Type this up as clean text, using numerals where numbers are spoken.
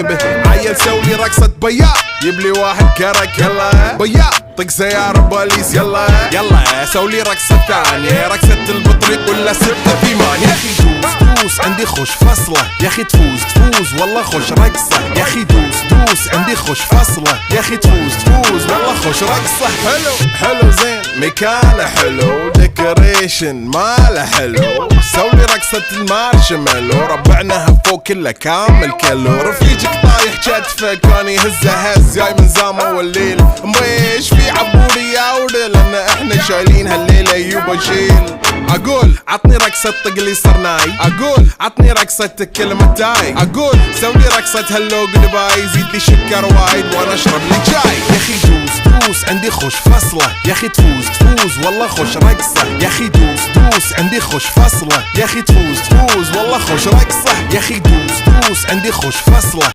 جيبه. عيل سوي رقصة بياض جيب لي واحد كرك يلا بياض طق سيارة بوليس يلا يلا سولي رقصة ثانية رقصة البطريق ولا 6 في مان. يا اخي دوس عندي خوش فصلة يا اخي تفوز والله خوش رقصة. يا اخي دوس عندي خوش فصلة يا اخي تفوز والله خوش رقصة. حلو زين مكانه حلو ديكوريشن ماله حلو. سولي رقصة المارشميلو ربعناها فوق كله كامل كيلو. رفيجك طايح كتفك كان يهز جاي من زامه والليل مبيش في عبوري يا ولد لان احنا شايلين هالليلة يوبا شيل. اقول عطني رقصة طقلي صرناي اقول عطني رقصة كلمة تاي اقول سوي رقصة هلو جودباي زيد لي شكر وايد وانا اشرب لي جاي. يا اخي دوس عندي خوش فصلة يا اخي تفوز والله خوش رقصة. يا اخي دوس عندي خوش فصلة يا اخي تفوز والله خوش رقصة. يا اخي دوس عندي خوش فصلة.